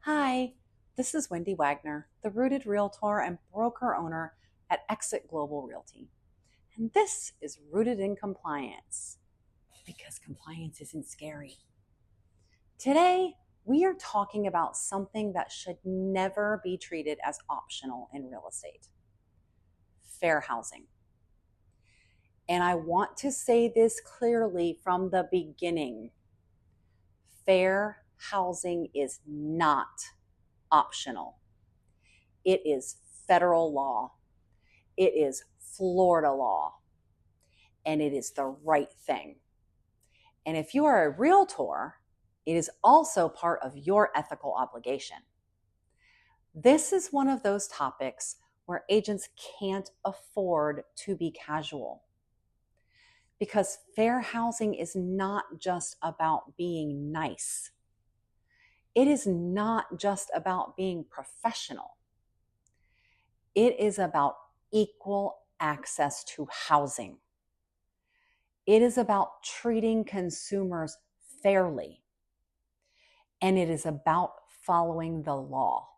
Hi, this is Wendy Wagner, the rooted realtor and broker owner at Exit Global Realty. And this is Rooted in Compliance, because compliance isn't scary. Today, we are talking about something that should never be treated as optional in real estate: fair housing. And I want to say this clearly from the beginning: fair housing is not optional. It is federal law. It is Florida law, and it is the right thing. And if you are a realtor, it is also part of your ethical obligation. This is one of those topics where agents can't afford to be casual, because fair housing is not just about being nice. It is not just about being professional. It is about equal access to housing. It is about treating consumers fairly. And it is about following the law.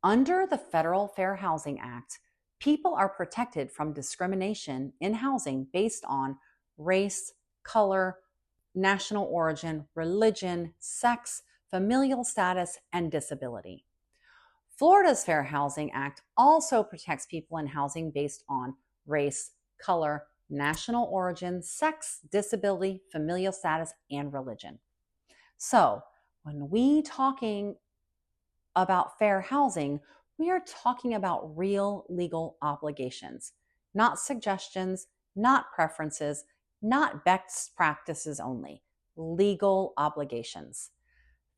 Under the Federal Fair Housing Act, people are protected from discrimination in housing based on race, color, national origin, religion, sex, familial status, and disability. Florida's Fair Housing Act also protects people in housing based on race, color, national origin, sex, disability, familial status, and religion. So when we talking about fair housing, we are talking about real legal obligations, not suggestions, not preferences, not best practices only, legal obligations.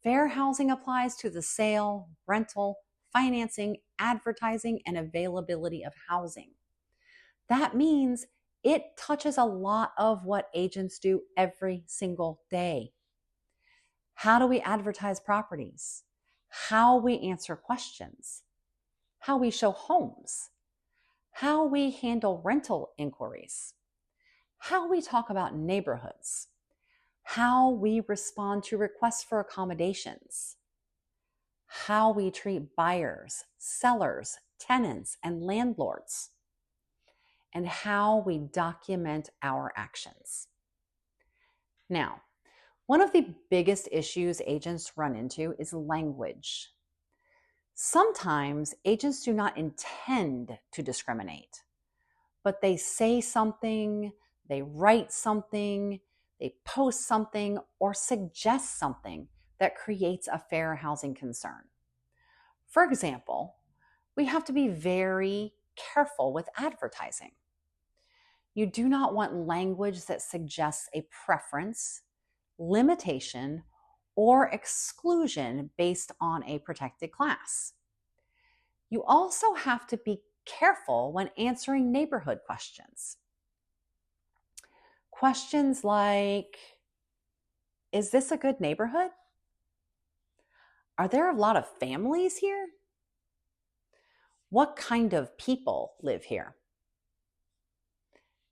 Fair housing applies to the sale, rental, financing, advertising, and availability of housing. That means it touches a lot of what agents do every single day. How do we advertise properties? How we answer questions? How we show homes? How we handle rental inquiries? How we talk about neighborhoods? How we respond to requests for accommodations? How we treat buyers, sellers, tenants, and landlords? And how we document our actions. Now, one of the biggest issues agents run into is language. Sometimes agents do not intend to discriminate, but they say something, they write something, they post something, or suggest something that creates a fair housing concern. For example, we have to be very careful with advertising. You do not want language that suggests a preference, limitation, or exclusion based on a protected class. You also have to be careful when answering neighborhood questions. Questions like, is this a good neighborhood? Are there a lot of families here? What kind of people live here?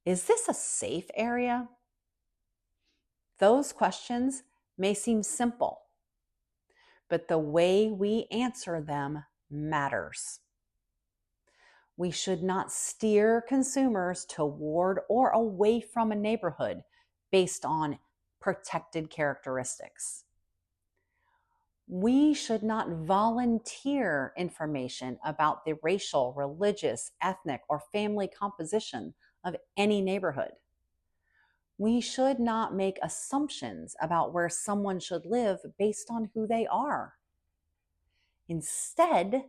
Is this a safe area? Those questions may seem simple, but the way we answer them matters. We should not steer consumers toward or away from a neighborhood based on protected characteristics. We should not volunteer information about the racial, religious, ethnic, or family composition of any neighborhood. We should not make assumptions about where someone should live based on who they are. Instead,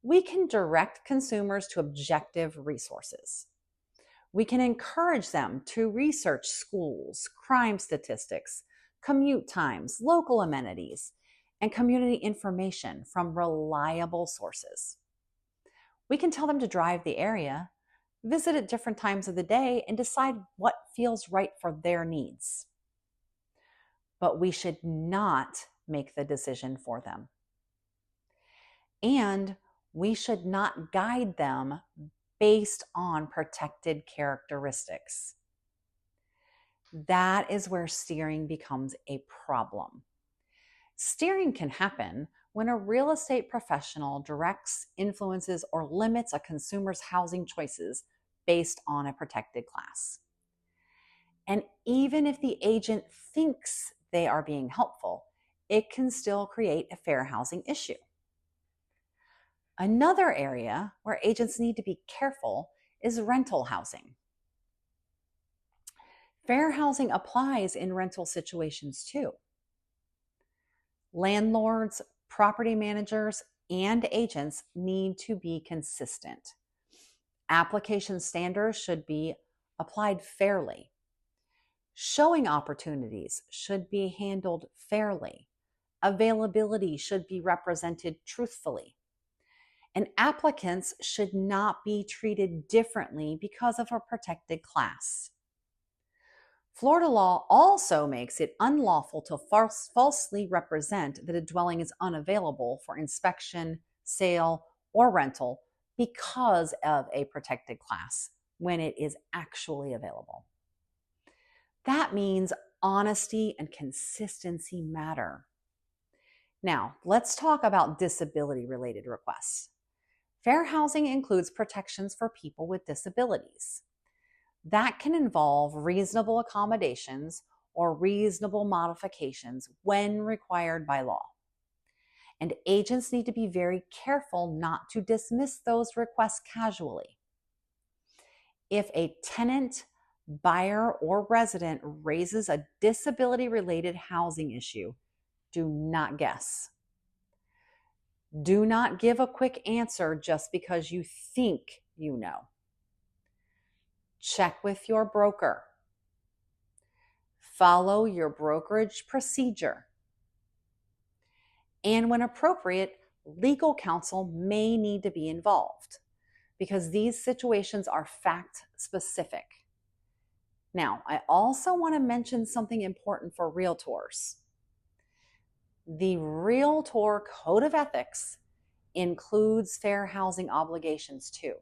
we can direct consumers to objective resources. We can encourage them to research schools, crime statistics, commute times, local amenities, and community information from reliable sources. We can tell them to drive the area, visit at different times of the day, and decide what feels right for their needs. But we should not make the decision for them. And we should not guide them based on protected characteristics. That is where steering becomes a problem. Steering can happen when a real estate professional directs, influences, or limits a consumer's housing choices based on a protected class. And even if the agent thinks they are being helpful, it can still create a fair housing issue. Another area where agents need to be careful is rental housing. Fair housing applies in rental situations too. Landlords, property managers, and agents need to be consistent. Application standards should be applied fairly. Showing opportunities should be handled fairly. Availability should be represented truthfully. And applicants should not be treated differently because of a protected class. Florida law also makes it unlawful to falsely represent that a dwelling is unavailable for inspection, sale, or rental because of a protected class when it is actually available. That means honesty and consistency matter. Now, let's talk about disability-related requests. Fair housing includes protections for people with disabilities. That can involve reasonable accommodations or reasonable modifications when required by law. And agents need to be very careful not to dismiss those requests casually. If a tenant, buyer, or resident raises a disability-related housing issue, do not guess. Do not give a quick answer just because you think you know. Check with your broker. Follow your brokerage procedure. And when appropriate, legal counsel may need to be involved because these situations are fact specific. Now, I also want to mention something important for realtors. The Realtor Code of Ethics includes fair housing obligations too.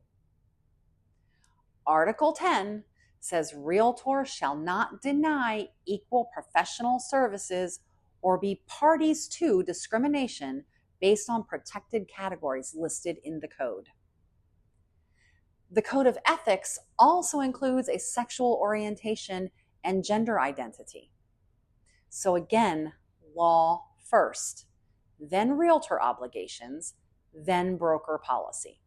Article 10 says realtors shall not deny equal professional services or be parties to discrimination based on protected categories listed in the code. The Code of Ethics also includes a sexual orientation and gender identity. So again, law first, then realtor obligations, then broker policy.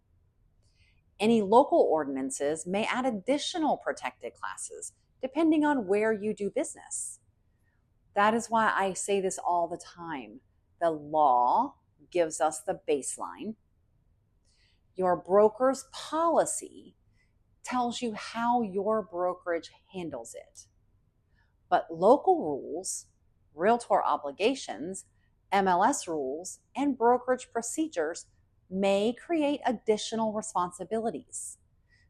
Any local ordinances may add additional protected classes depending on where you do business. That is why I say this all the time. The law gives us the baseline. Your broker's policy tells you how your brokerage handles it. But local rules, realtor obligations, MLS rules, and brokerage procedures may create additional responsibilities.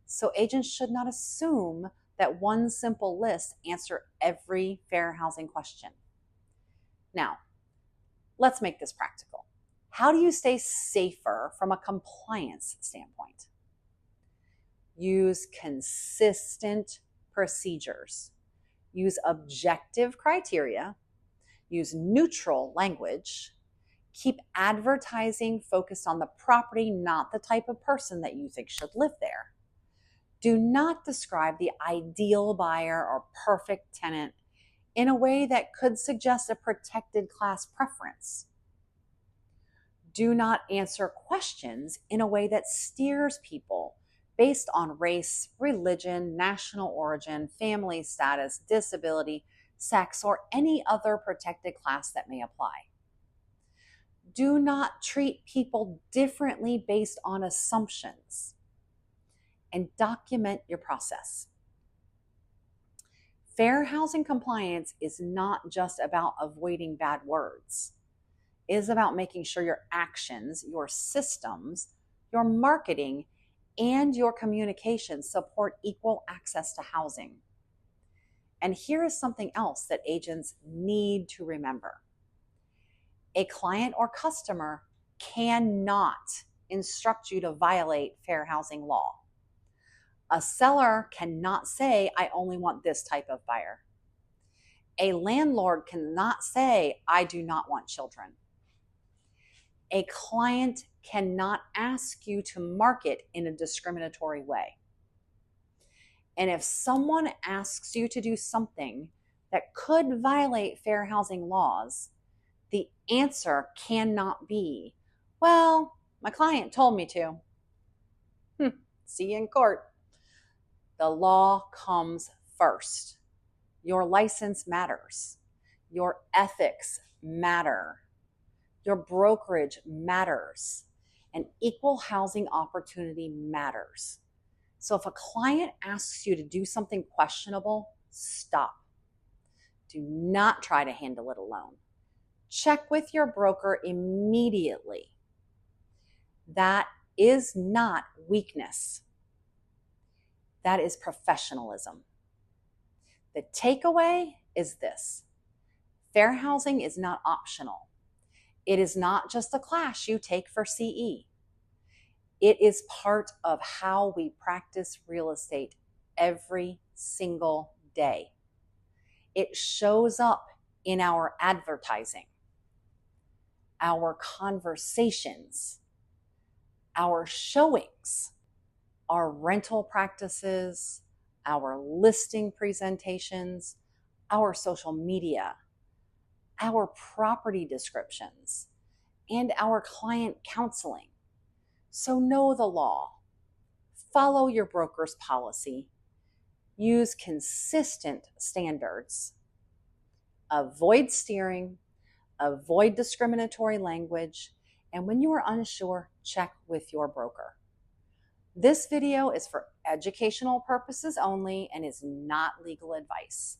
So agents should not assume that one simple list answers every fair housing question. Now, let's make this practical. How do you stay safer from a compliance standpoint? Use consistent procedures. Use objective criteria. Use neutral language. Keep advertising focused on the property, not the type of person that you think should live there. Do not describe the ideal buyer or perfect tenant in a way that could suggest a protected class preference. Do not answer questions in a way that steers people based on race, religion, national origin, family status, disability, sex, or any other protected class that may apply. Do not treat people differently based on assumptions, and document your process. Fair housing compliance is not just about avoiding bad words. It is about making sure your actions, your systems, your marketing, and your communication support equal access to housing. And here is something else that agents need to remember. A client or customer cannot instruct you to violate fair housing law. A seller cannot say, I only want this type of buyer. A landlord cannot say, I do not want children. A client cannot ask you to market in a discriminatory way. And if someone asks you to do something that could violate fair housing laws, the answer cannot be, well, my client told me to. See you in court. The law comes first. Your license matters. Your ethics matter. Your brokerage matters. And equal housing opportunity matters. So if a client asks you to do something questionable, stop. Do not try to handle it alone. Check with your broker immediately. That is not weakness. That is professionalism. The takeaway is this: fair housing is not optional. It is not just a class you take for CE. It is part of how we practice real estate every single day. It shows up in our advertising, our conversations, our showings, our rental practices, our listing presentations, our social media, our property descriptions, and our client counseling. So know the law, follow your broker's policy, use consistent standards, avoid steering, avoid discriminatory language, and when you are unsure, check with your broker. This video is for educational purposes only and is not legal advice.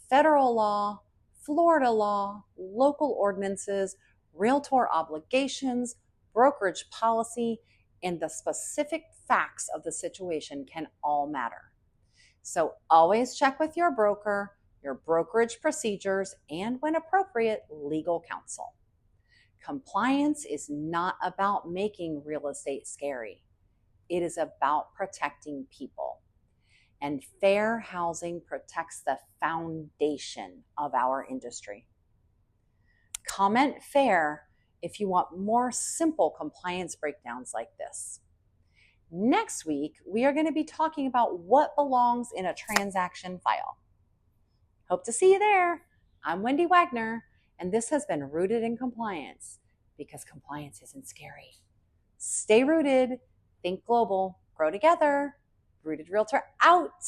Federal law, Florida law, local ordinances, realtor obligations, brokerage policy, and the specific facts of the situation can all matter. So always check with your broker, your brokerage procedures, and when appropriate, legal counsel. Compliance is not about making real estate scary. It is about protecting people. And fair housing protects the foundation of our industry. Comment fair if you want more simple compliance breakdowns like this. Next week, we are going to be talking about what belongs in a transaction file. Hope to see you there. I'm Wendy Wagner, and this has been Rooted in Compliance, because compliance isn't scary. Stay rooted, think global, grow together. Rooted Realtor out.